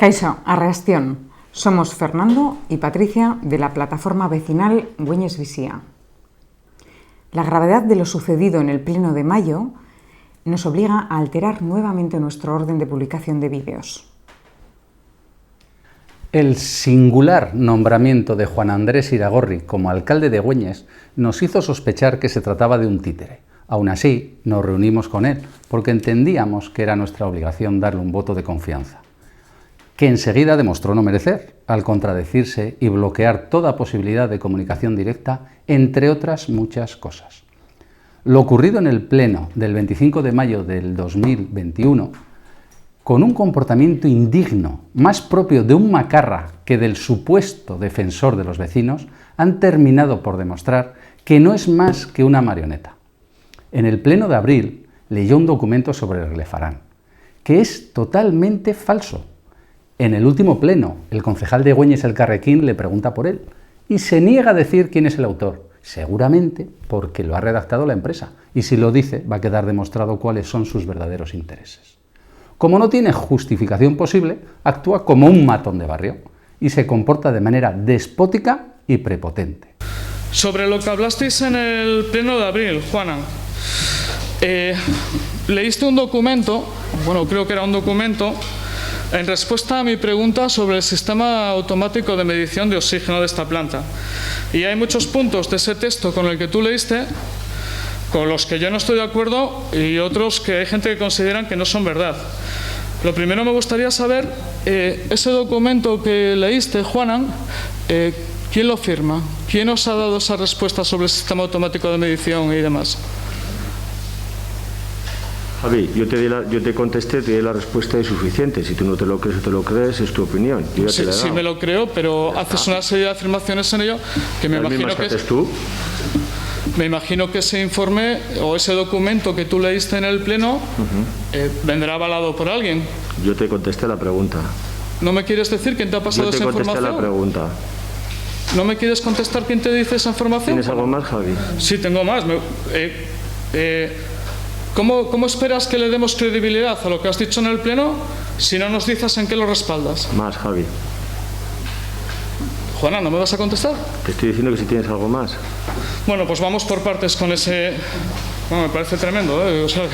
Kaixo, arrastión. Somos Fernando y Patricia de la plataforma vecinal Güeñes Bizia. La gravedad de lo sucedido en el Pleno de mayo nos obliga a alterar nuevamente nuestro orden de publicación de vídeos. El singular nombramiento de Juan Andrés Iragorri como alcalde de Güeñes nos hizo sospechar que se trataba de un títere. Aún así, nos reunimos con él porque entendíamos que era nuestra obligación darle un voto de confianza, que enseguida demostró no merecer, al contradecirse y bloquear toda posibilidad de comunicación directa, entre otras muchas cosas. Lo ocurrido en el Pleno del 25 de mayo del 2021, con un comportamiento indigno, más propio de un macarra que del supuesto defensor de los vecinos, han terminado por demostrar que no es más que una marioneta. En el Pleno de abril leyó un documento sobre el Lefarán, que es totalmente falso. En el último pleno, el concejal de Güeñes Elkarrekin le pregunta por él y se niega a decir quién es el autor, seguramente porque lo ha redactado la empresa, y si lo dice va a quedar demostrado cuáles son sus verdaderos intereses. Como no tiene justificación posible, actúa como un matón de barrio y se comporta de manera despótica y prepotente. Sobre lo que hablasteis en el Pleno de abril, Juana, leíste un documento, bueno, creo que era un documento, en respuesta a mi pregunta sobre el sistema automático de medición de oxígeno de esta planta. Y hay muchos puntos de ese texto con el que tú leíste, con los que yo no estoy de acuerdo, y otros que hay gente que consideran que no son verdad. Lo primero me gustaría saber, ese documento que leíste, Juanan, ¿quién lo firma? ¿Quién os ha dado esa respuesta sobre el sistema automático de medición y demás? Javi, yo te contesté, te di la respuesta y suficiente. Si tú no te lo crees o te lo crees, es tu opinión. Sí, me lo creo, pero haces una serie de afirmaciones en ello que me imagino que es... tú. Me imagino que ese informe o ese documento que tú leíste en el Pleno vendrá avalado por alguien. Yo te contesté la pregunta. ¿No me quieres decir quién te ha pasado esa información? Yo te contesté la pregunta. ¿No me quieres contestar quién te dice esa información? ¿Tienes algo más, Javi? Sí, tengo más. ¿Cómo esperas que le demos credibilidad a lo que has dicho en el Pleno si no nos dices en qué lo respaldas? Más, Javi. Juana, ¿no me vas a contestar? Te estoy diciendo que si tienes algo más. Bueno, pues vamos por partes con ese... Bueno, me parece tremendo, ¿eh? O sea,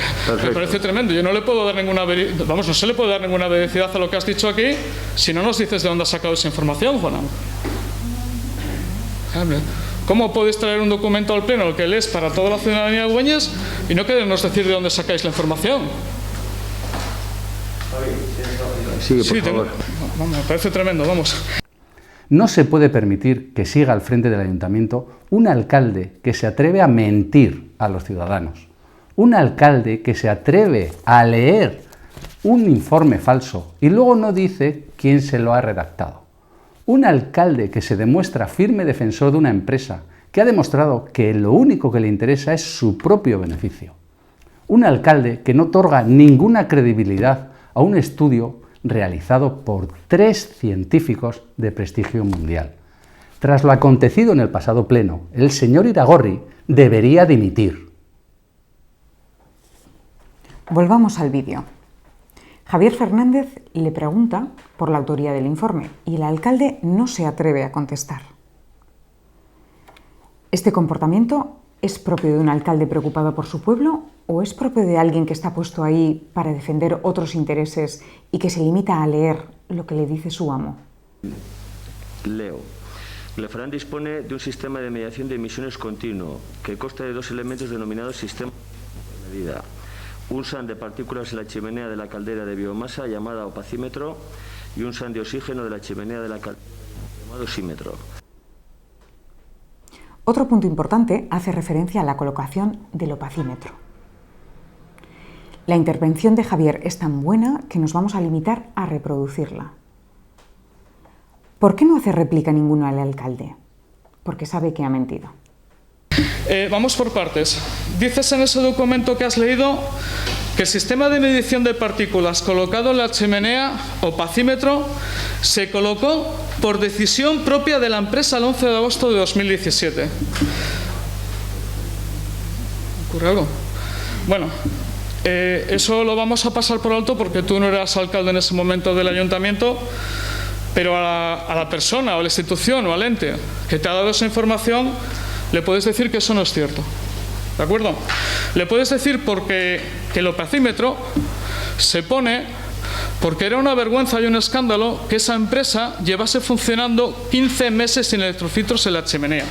me parece tremendo. Yo no le puedo dar ninguna... Vamos, no se le puede dar ninguna veracidad a lo que has dicho aquí si no nos dices de dónde has sacado esa información, Juana. ¿Cómo podéis traer un documento al Pleno, el que lees para toda la ciudadanía de Güeñes, y no querernos decir de dónde sacáis la información? Sigue, por favor. Me parece tremendo, vamos. No se puede permitir que siga al frente del ayuntamiento un alcalde que se atreve a mentir a los ciudadanos, un alcalde que se atreve a leer un informe falso y luego no dice quién se lo ha redactado, un alcalde que se demuestra firme defensor de una empresa que ha demostrado que lo único que le interesa es su propio beneficio, un alcalde que no otorga ninguna credibilidad a un estudio realizado por 3 científicos de prestigio mundial. Tras lo acontecido en el pasado pleno, el señor Iragorri debería dimitir. Volvamos al vídeo. Javier Fernández le pregunta por la autoría del informe y el alcalde no se atreve a contestar. ¿Este comportamiento es propio de un alcalde preocupado por su pueblo o es propio de alguien que está puesto ahí para defender otros intereses y que se limita a leer lo que le dice su amo? Leo. Lefarán dispone de un sistema de mediación de emisiones continuo que consta de 2 elementos denominados sistema de medida. Un SAN de partículas en la chimenea de la caldera de biomasa llamada opacímetro y un SAN de oxígeno de la chimenea de la caldera llamado osímetro. Otro punto importante hace referencia a la colocación del opacímetro. La intervención de Javier es tan buena que nos vamos a limitar a reproducirla. ¿Por qué no hace réplica ninguno al alcalde? Porque sabe que ha mentido. Vamos por partes. Dices en ese documento que has leído que el sistema de medición de partículas colocado en la chimenea, opacímetro, se colocó por decisión propia de la empresa el 11 de agosto de 2017. ¿Ocurre algo? Bueno, Eso lo vamos a pasar por alto porque tú no eras alcalde en ese momento del ayuntamiento, pero a la persona o a la institución o al ente que te ha dado esa información le puedes decir que eso no es cierto. ¿De acuerdo? Le puedes decir que el opacímetro se pone porque era una vergüenza y un escándalo que esa empresa llevase funcionando 15 meses sin electrofiltros en la chimenea.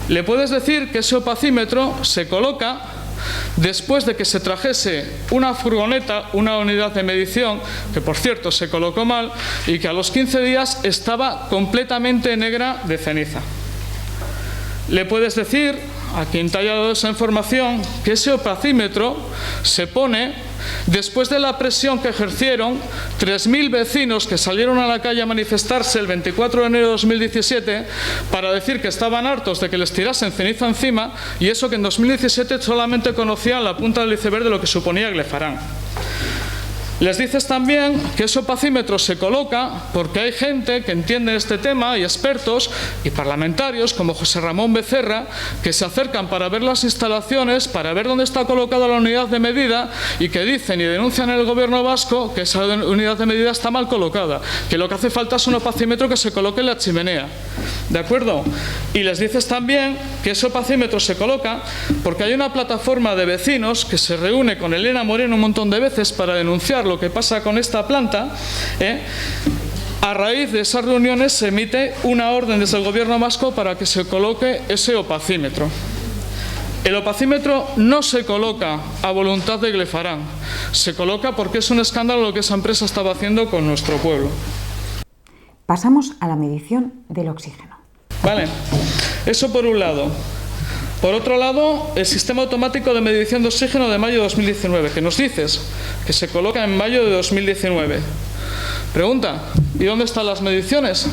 Le puedes decir que ese opacímetro se coloca después de que se trajese una furgoneta, una unidad de medición, que por cierto se colocó mal y que a los 15 días estaba completamente negra de ceniza. Le puedes decir a quien te haya dado esa información que ese opacímetro se pone después de la presión que ejercieron 3.000 vecinos que salieron a la calle a manifestarse el 24 de enero de 2017 para decir que estaban hartos de que les tirasen ceniza encima, y eso que en 2017 solamente conocían la punta del iceberg de lo que suponía Glefarán. Les dices también que ese opacímetro se coloca porque hay gente que entiende este tema y expertos y parlamentarios como José Ramón Becerra que se acercan para ver las instalaciones, para ver dónde está colocada la unidad de medida y que dicen y denuncian en el gobierno vasco que esa unidad de medida está mal colocada, que lo que hace falta es un opacímetro que se coloque en la chimenea. ¿De acuerdo? Y les dices también que ese opacímetro se coloca porque hay una plataforma de vecinos que se reúne con Elena Moreno un montón de veces para denunciar lo que pasa con esta planta. A raíz de esas reuniones se emite una orden desde el gobierno vasco para que se coloque ese opacímetro. El opacímetro no se coloca a voluntad de Glefarán, se coloca porque es un escándalo lo que esa empresa estaba haciendo con nuestro pueblo. Pasamos a la medición del oxígeno. Vale, eso por un lado. Por otro lado, el sistema automático de medición de oxígeno de mayo de 2019, que nos dices que se coloca en mayo de 2019. Pregunta, ¿y dónde están las mediciones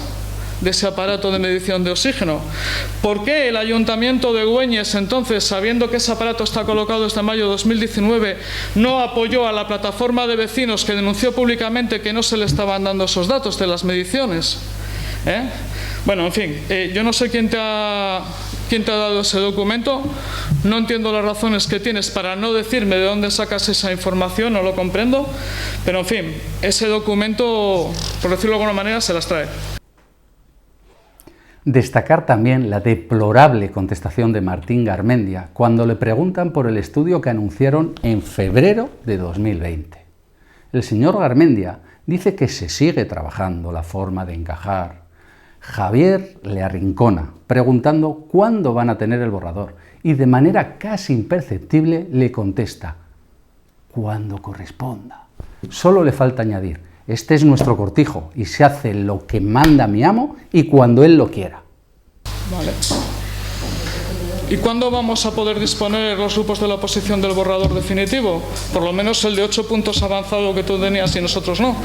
de ese aparato de medición de oxígeno? ¿Por qué el Ayuntamiento de Güeñes, entonces, sabiendo que ese aparato está colocado desde mayo de 2019, no apoyó a la plataforma de vecinos que denunció públicamente que no se le estaban dando esos datos de las mediciones? Bueno, en fin, yo no sé quién te ha dado ese documento, no entiendo las razones que tienes para no decirme de dónde sacas esa información, no lo comprendo, pero en fin, ese documento, por decirlo de alguna manera, se las trae. Destacar también la deplorable contestación de Martín Garmendia cuando le preguntan por el estudio que anunciaron en febrero de 2020. El señor Garmendia dice que se sigue trabajando la forma de encajar. Javier le arrincona, preguntando cuándo van a tener el borrador, y de manera casi imperceptible le contesta: cuando corresponda. Solo le falta añadir: este es nuestro cortijo y se hace lo que manda mi amo y cuando él lo quiera. Vale. ¿Y cuándo vamos a poder disponer los grupos de la oposición del borrador definitivo? Por lo menos el de 8 puntos avanzado que tú tenías y nosotros no.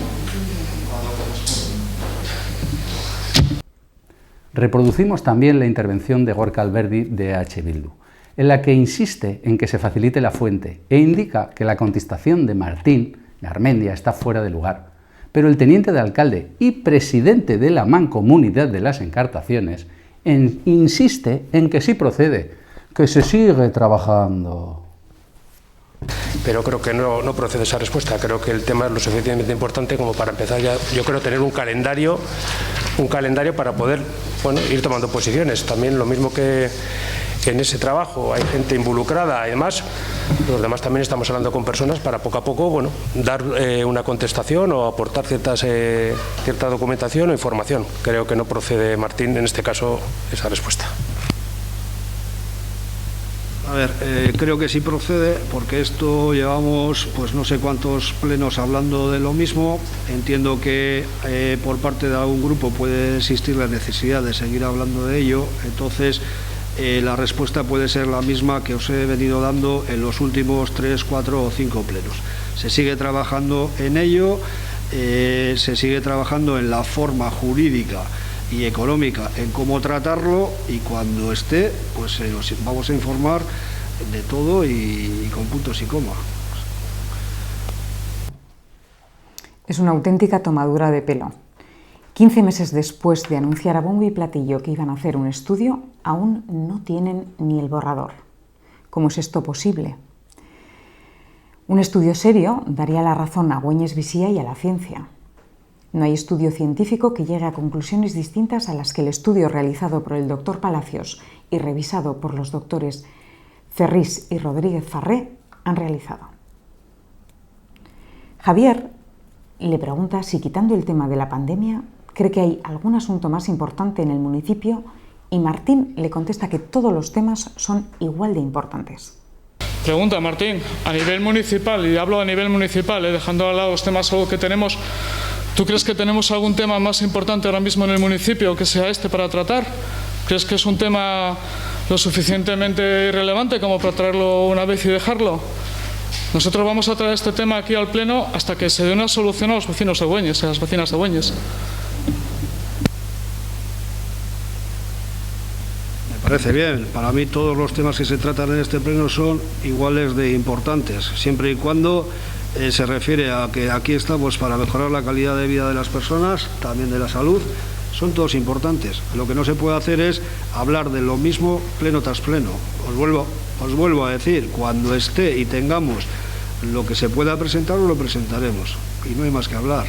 Reproducimos también la intervención de Gorka Alberdi de EH Bildu, en la que insiste en que se facilite la fuente e indica que la contestación de Martín Garmendia está fuera de lugar. Pero el teniente de alcalde y presidente de la Mancomunidad de las Encartaciones insiste en que sí procede, que se sigue trabajando. Pero creo que no procede esa respuesta. Creo que el tema es lo suficientemente importante como para empezar ya, yo creo, tener un calendario para poder, bueno, ir tomando posiciones. También lo mismo que en ese trabajo hay gente involucrada y demás, los demás también estamos hablando con personas para poco a poco, bueno, dar una contestación o aportar cierta documentación o información. Creo que no procede, Martín, en este caso, esa respuesta. A ver, creo que sí procede, porque esto llevamos pues no sé cuántos plenos hablando de lo mismo. Entiendo que por parte de algún grupo puede existir la necesidad de seguir hablando de ello, entonces la respuesta puede ser la misma que os he venido dando en los últimos 3, 4 o 5 plenos. Se sigue trabajando en ello, se sigue trabajando en la forma jurídica y económica en cómo tratarlo, y cuando esté, pues os vamos a informar de todo y con puntos y comas. Es una auténtica tomadura de pelo. 15 meses después de anunciar a bombo y platillo que iban a hacer un estudio, aún no tienen ni el borrador. ¿Cómo es esto posible? Un estudio serio daría la razón a Güeñes Visía y a la ciencia. No hay estudio científico que llegue a conclusiones distintas a las que el estudio realizado por el doctor Palacios y revisado por los doctores Ferrís y Rodríguez Farré han realizado. Javier le pregunta si, quitando el tema de la pandemia, cree que hay algún asunto más importante en el municipio, y Martín le contesta que todos los temas son igual de importantes. Pregunta, Martín, a nivel municipal, y hablo a nivel municipal, dejando al lado los temas que tenemos, ¿tú crees que tenemos algún tema más importante ahora mismo en el municipio que sea este para tratar? ¿Crees que es un tema lo suficientemente relevante como para traerlo una vez y dejarlo? Nosotros vamos a traer este tema aquí al Pleno hasta que se dé una solución a los vecinos de Güeñes, a las vecinas de Güeñes. Parece bien. Para mí todos los temas que se tratan en este pleno son iguales de importantes, siempre y cuando se refiere a que aquí estamos para mejorar la calidad de vida de las personas, también de la salud. Son todos importantes. Lo que no se puede hacer es hablar de lo mismo pleno tras pleno. Os vuelvo a decir, cuando esté y tengamos lo que se pueda presentar, lo presentaremos. Y no hay más que hablar.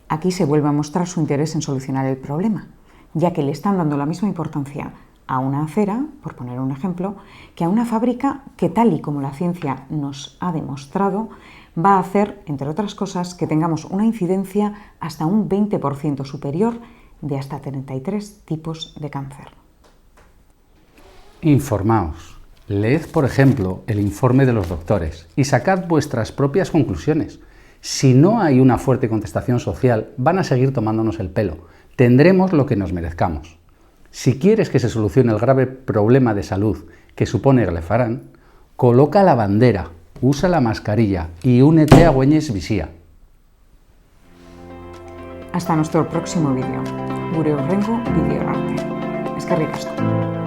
Aquí se vuelve a mostrar su interés en solucionar el problema, ya que le están dando la misma importancia a una acera, por poner un ejemplo, que a una fábrica que, tal y como la ciencia nos ha demostrado, va a hacer, entre otras cosas, que tengamos una incidencia hasta un 20% superior de hasta 33 tipos de cáncer. Informaos. Leed, por ejemplo, el informe de los doctores y sacad vuestras propias conclusiones. Si no hay una fuerte contestación social, van a seguir tomándonos el pelo. Tendremos lo que nos merezcamos. Si quieres que se solucione el grave problema de salud que supone Glefaran, coloca la bandera, usa la mascarilla y únete a Güeñes Visía. Hasta nuestro próximo vídeo. Gure hurrengo bideorarte. Eskerrik asko.